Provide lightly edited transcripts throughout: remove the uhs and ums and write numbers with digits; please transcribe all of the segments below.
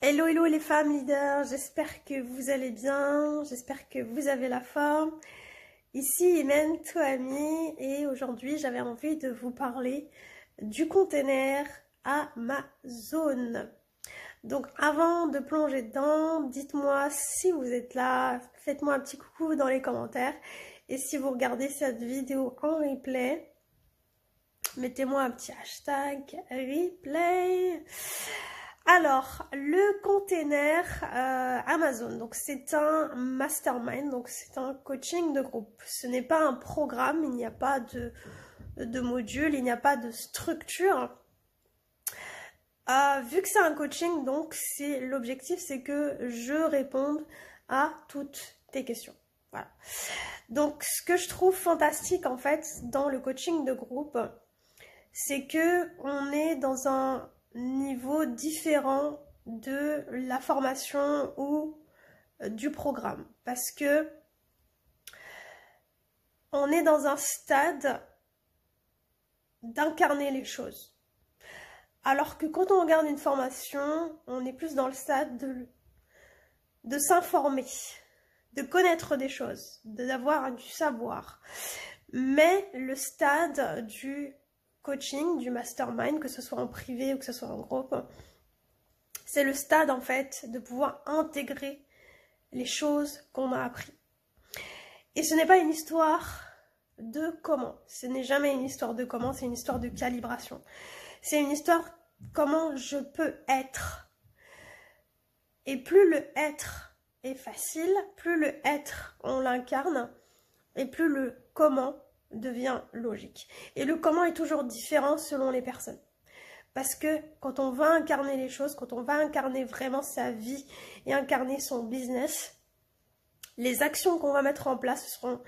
Hello, hello les femmes leaders, j'espère que vous allez bien, j'espère que vous avez la forme. Ici Imen Toami et aujourd'hui j'avais envie de vous parler du container Amazon. Donc avant de plonger dedans, dites-moi si vous êtes là, faites-moi un petit coucou dans les commentaires. Et si vous regardez cette vidéo en replay, mettez-moi un petit hashtag replay. Alors, le container Amazon, donc c'est un mastermind, donc c'est un coaching de groupe. Ce n'est pas un programme, il n'y a pas de module, il n'y a pas de structure. Vu que c'est un coaching, donc l'objectif c'est que je réponde à toutes tes questions. Voilà. Donc ce que je trouve fantastique en fait dans le coaching de groupe, c'est que on est dans un niveau différent de la formation ou du programme, parce que on est dans un stade d'incarner les choses, alors que quand on regarde une formation, on est plus dans le stade de s'informer, de connaître des choses, d'avoir du savoir. Mais le stade du coaching, du mastermind, que ce soit en privé ou que ce soit en groupe, c'est le stade en fait de pouvoir intégrer les choses qu'on a appris. Et ce n'est pas une histoire de comment, ce n'est jamais une histoire de comment, c'est une histoire de calibration. C'est une histoire comment je peux être. Et plus le être est facile, plus le être on l'incarne, et plus le comment devient logique. Et le comment est toujours différent selon les personnes. Parce que quand on va incarner les choses, quand on va incarner vraiment sa vie et incarner son business, les actions qu'on va mettre en place, ce seront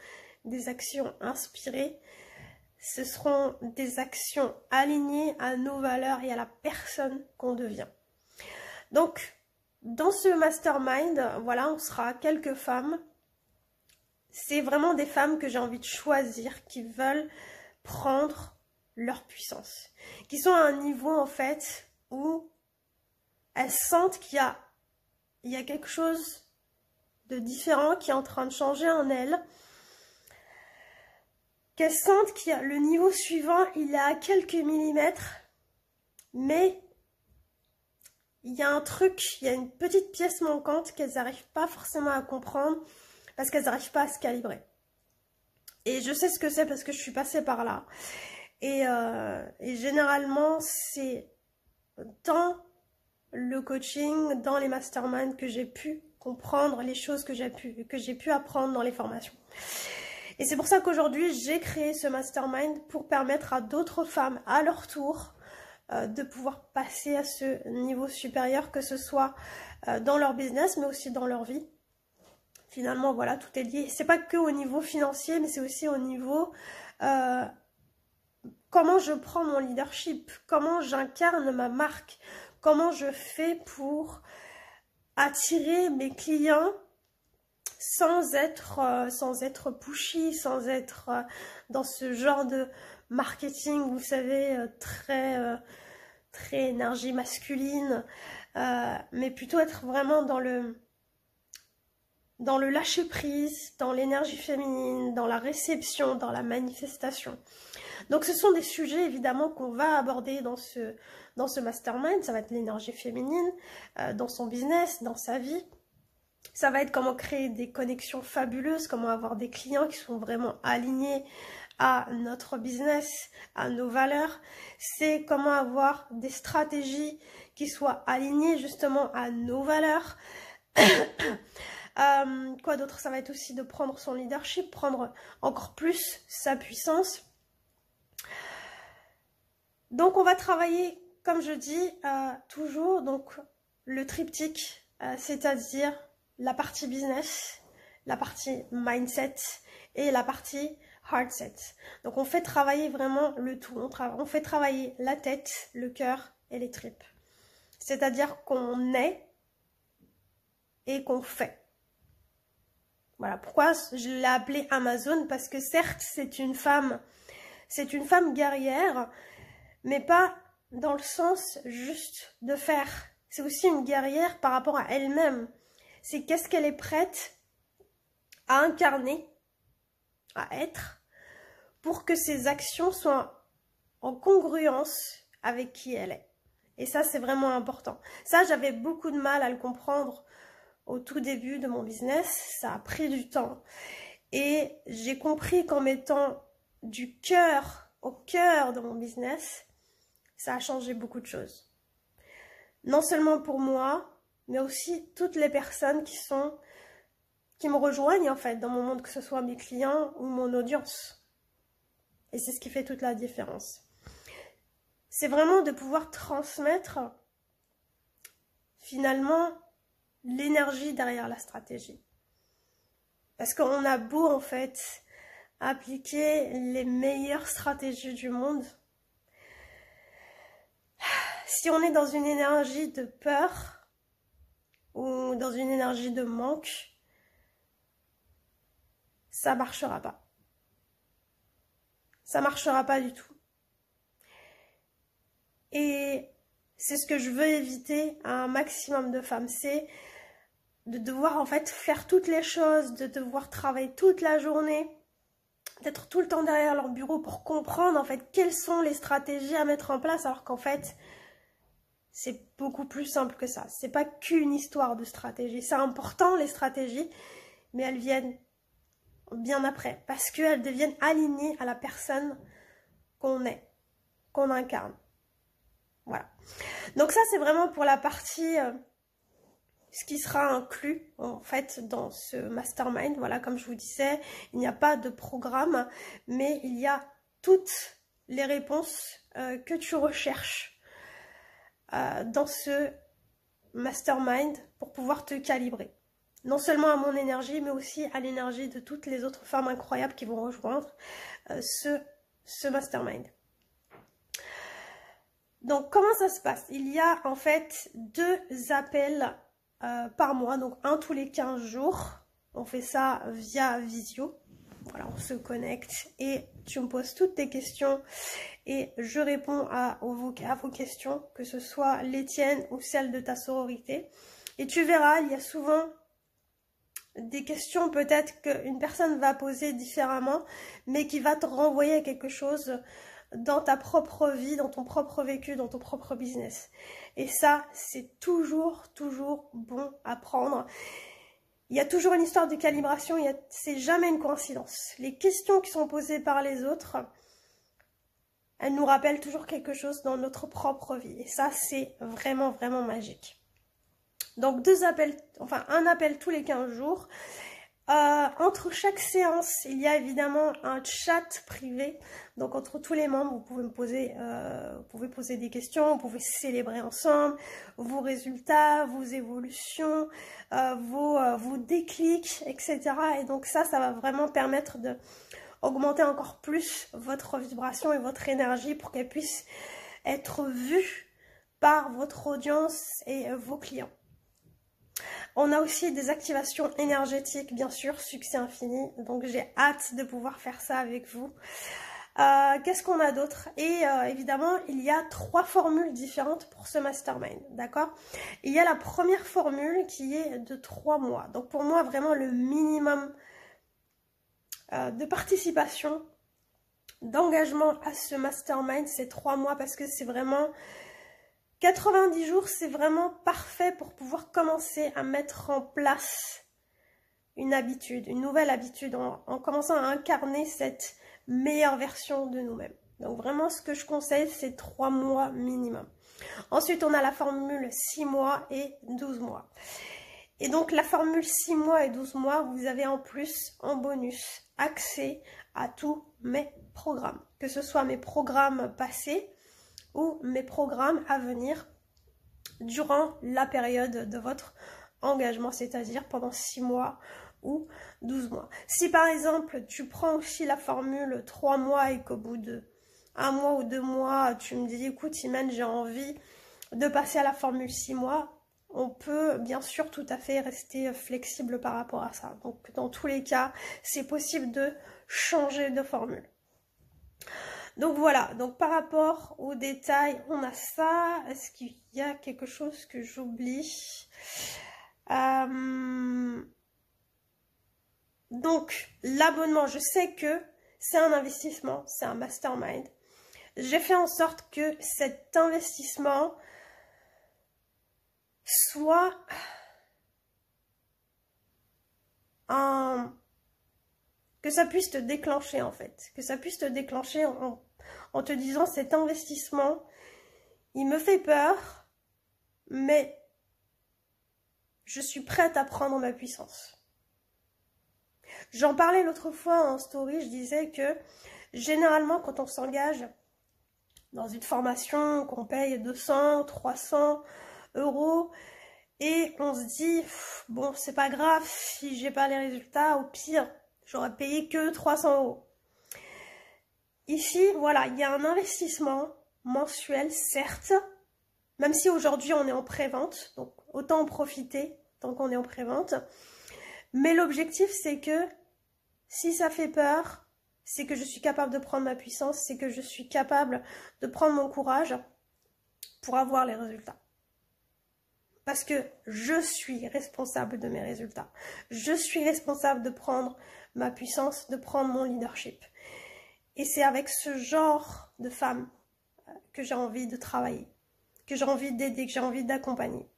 des actions inspirées, ce seront des actions alignées à nos valeurs et à la personne qu'on devient. Donc, dans ce mastermind, voilà, on sera quelques femmes. C'est vraiment des femmes que j'ai envie de choisir, qui veulent prendre leur puissance, qui sont à un niveau en fait où elles sentent qu'il y a quelque chose de différent qui est en train de changer en elles, qu'elles sentent qu'il y a le niveau suivant, il est à quelques millimètres, mais il y a un truc, il y a une petite pièce manquante qu'elles n'arrivent pas forcément à comprendre parce qu'elles n'arrivent pas à se calibrer. Et je sais ce que c'est parce que je suis passée par là. Et généralement, c'est dans le coaching, dans les masterminds que j'ai pu comprendre les choses que j'ai pu apprendre dans les formations. Et c'est pour ça qu'aujourd'hui, j'ai créé ce mastermind pour permettre à d'autres femmes, à leur tour, de pouvoir passer à ce niveau supérieur, que ce soit dans leur business, mais aussi dans leur vie. Finalement, voilà, tout est lié. C'est pas que au niveau financier, mais c'est aussi au niveau comment je prends mon leadership, comment j'incarne ma marque, comment je fais pour attirer mes clients sans être pushy, sans être dans ce genre de marketing, vous savez, très énergie masculine, mais plutôt être vraiment dans le lâcher prise, dans l'énergie féminine, dans la réception, dans la manifestation. Donc ce sont des sujets évidemment qu'on va aborder dans ce mastermind. Ça va être l'énergie féminine dans son business, dans sa vie. Ça va être comment créer des connexions fabuleuses, comment avoir des clients qui sont vraiment alignés à notre business, à nos valeurs. C'est comment avoir des stratégies qui soient alignées justement à nos valeurs. Quoi d'autre? Ça va être aussi de prendre son leadership, prendre encore plus sa puissance. Donc on va travailler, comme je dis, toujours donc le triptyque, c'est-à-dire la partie business, la partie mindset et la partie heartset. Donc on fait travailler vraiment le tout, on fait travailler la tête, le cœur et les tripes. C'est-à-dire qu'on est et qu'on fait. Voilà, pourquoi je l'ai appelée Amazon, parce que certes c'est une femme guerrière, mais pas dans le sens juste de faire c'est aussi une guerrière par rapport à elle-même. C'est qu'est-ce qu'elle est prête à incarner, à être, pour que ses actions soient en congruence avec qui elle est. Et ça, c'est vraiment important. Ça, j'avais beaucoup de mal à le comprendre au tout début de mon business. Ça a pris du temps. Et j'ai compris qu'en mettant du cœur au cœur de mon business, ça a changé beaucoup de choses. Non seulement pour moi, mais aussi toutes les personnes qui me rejoignent en fait dans mon monde, que ce soit mes clients ou mon audience. Et c'est ce qui fait toute la différence. C'est vraiment de pouvoir transmettre finalement l'énergie derrière la stratégie. Parce qu'on a beau en fait appliquer les meilleures stratégies du monde, si on est dans une énergie de peur ou dans une énergie de manque, ça marchera pas. Ça marchera pas du tout. Et c'est ce que je veux éviter à un maximum de femmes, c'est de devoir en fait faire toutes les choses, de devoir travailler toute la journée, d'être tout le temps derrière leur bureau pour comprendre en fait quelles sont les stratégies à mettre en place, alors qu'en fait c'est beaucoup plus simple que ça. C'est pas qu'une histoire de stratégie. C'est important les stratégies, mais elles viennent bien après, parce qu'elles deviennent alignées à la personne qu'on est, qu'on incarne. Voilà. Donc ça, c'est vraiment pour la partie, ce qui sera inclus en fait dans ce mastermind. Voilà, comme je vous disais, il n'y a pas de programme, mais il y a toutes les réponses que tu recherches dans ce mastermind pour pouvoir te calibrer. Non seulement à mon énergie, mais aussi à l'énergie de toutes les autres femmes incroyables qui vont rejoindre ce mastermind. Donc, comment ça se passe? Il y a en fait 2 appels par mois, donc un tous les 15 jours. On fait ça via visio. Voilà, on se connecte et tu me poses toutes tes questions et je réponds à vos questions, que ce soit les tiennes ou celles de ta sororité. Et tu verras, il y a souvent des questions peut-être qu'une personne va poser différemment, mais qui va te renvoyer à quelque chose dans ta propre vie, dans ton propre vécu, dans ton propre business. Et ça, c'est toujours bon à prendre. Il y a toujours une histoire de calibration, c'est jamais une coïncidence. Les questions qui sont posées par les autres, elles nous rappellent toujours quelque chose dans notre propre vie. Et ça, c'est vraiment magique. Donc 2 appels, enfin un appel tous les 15 jours. Entre chaque séance, il y a évidemment un chat privé. Donc entre tous les membres, vous pouvez me poser, poser des questions, vous pouvez célébrer ensemble vos résultats, vos évolutions, vos déclics, etc. Et donc ça va vraiment permettre de augmenter encore plus votre vibration et votre énergie pour qu'elle puisse être vue par votre audience et vos clients. On a aussi des activations énergétiques, bien sûr, succès infini. Donc j'ai hâte de pouvoir faire ça avec vous. Qu'est-ce qu'on a d'autre? Et évidemment, il y a 3 formules différentes pour ce mastermind, d'accord? Il y a la première formule qui est de 3 mois. Donc pour moi, vraiment le minimum de participation, d'engagement à ce mastermind, c'est 3 mois parce que c'est vraiment... 90 jours, c'est vraiment parfait pour pouvoir commencer à mettre en place une habitude, une nouvelle habitude, en commençant à incarner cette meilleure version de nous-mêmes. Donc vraiment, ce que je conseille, c'est 3 mois minimum. Ensuite, on a la formule 6 mois et 12 mois. Et donc, la formule 6 mois et 12 mois, vous avez en plus, en bonus, accès à tous mes programmes. Que ce soit mes programmes passés, ou mes programmes à venir durant la période de votre engagement, c'est-à-dire pendant 6 mois ou 12 mois. Si par exemple, tu prends aussi la formule 3 mois et qu'au bout de 1 mois ou 2 mois, tu me dis, écoute Iman, j'ai envie de passer à la formule 6 mois, on peut bien sûr tout à fait rester flexible par rapport à ça. Donc dans tous les cas, c'est possible de changer de formule. Donc voilà, donc par rapport aux détails, on a ça. Est-ce qu'il y a quelque chose que j'oublie? Donc l'abonnement, je sais que c'est un investissement, c'est un mastermind. J'ai fait en sorte que cet investissement soit que ça puisse te déclencher en fait, que ça puisse te déclencher en te disant cet investissement, il me fait peur, mais je suis prête à prendre ma puissance. J'en parlais l'autre fois en story, je disais que généralement quand on s'engage dans une formation, qu'on paye 200, 300 euros, et on se dit, bon, c'est pas grave si j'ai pas les résultats, au pire, j'aurais payé que 300 euros. Ici, voilà, il y a un investissement mensuel, certes, même si aujourd'hui on est en pré-vente, donc autant en profiter tant qu'on est en pré-vente. Mais l'objectif, c'est que si ça fait peur, c'est que je suis capable de prendre ma puissance, c'est que je suis capable de prendre mon courage pour avoir les résultats. Parce que je suis responsable de mes résultats. Je suis responsable de prendre ma puissance, de prendre mon leadership. Et c'est avec ce genre de femme que j'ai envie de travailler, que j'ai envie d'aider, que j'ai envie d'accompagner.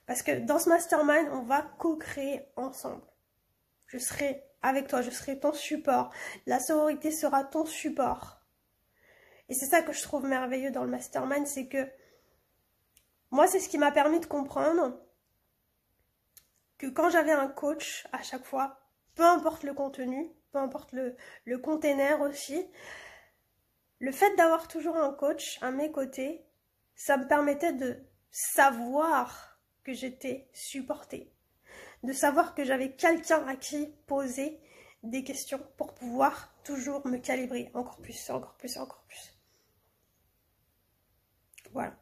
Parce que dans ce mastermind, on va co-créer ensemble. Je serai avec toi, je serai ton support. La sororité sera ton support. Et c'est ça que je trouve merveilleux dans le mastermind, c'est que moi, c'est ce qui m'a permis de comprendre que quand j'avais un coach à chaque fois, peu importe le contenu, peu importe le container aussi, le fait d'avoir toujours un coach à mes côtés, ça me permettait de savoir que j'étais supportée, de savoir que j'avais quelqu'un à qui poser des questions pour pouvoir toujours me calibrer encore plus, encore plus, encore plus. Voilà.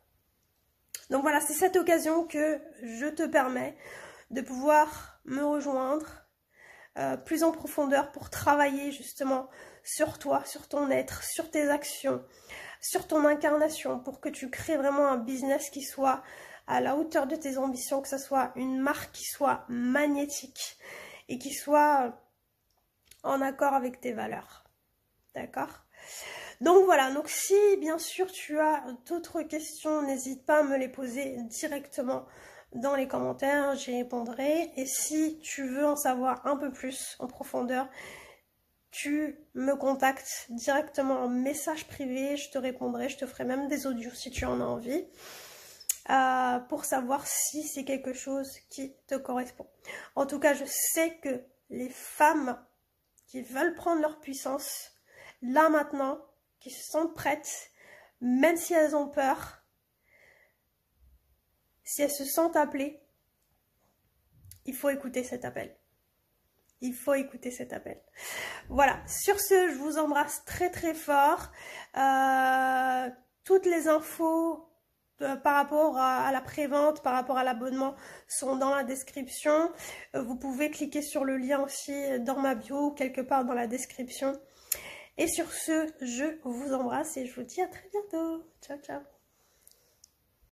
Donc voilà, c'est cette occasion que je te permets de pouvoir me rejoindre plus en profondeur pour travailler justement sur toi, sur ton être, sur tes actions, sur ton incarnation, pour que tu crées vraiment un business qui soit à la hauteur de tes ambitions, que ce soit une marque qui soit magnétique et qui soit en accord avec tes valeurs. D'accord ? Donc voilà, donc si bien sûr tu as d'autres questions, n'hésite pas à me les poser directement dans les commentaires, j'y répondrai. Et si tu veux en savoir un peu plus en profondeur, tu me contactes directement en message privé, je te répondrai, je te ferai même des audios si tu en as envie, pour savoir si c'est quelque chose qui te correspond. En tout cas, je sais que les femmes qui veulent prendre leur puissance, là maintenant, qui se sentent prêtes, même si elles ont peur, si elles se sentent appelées, il faut écouter cet appel. Il faut écouter cet appel. Voilà, sur ce, je vous embrasse très très fort. Toutes les infos par rapport à la prévente, par rapport à l'abonnement sont dans la description. Vous pouvez cliquer sur le lien aussi dans ma bio, quelque part dans la description. Et sur ce, je vous embrasse et je vous dis à très bientôt. Ciao, ciao.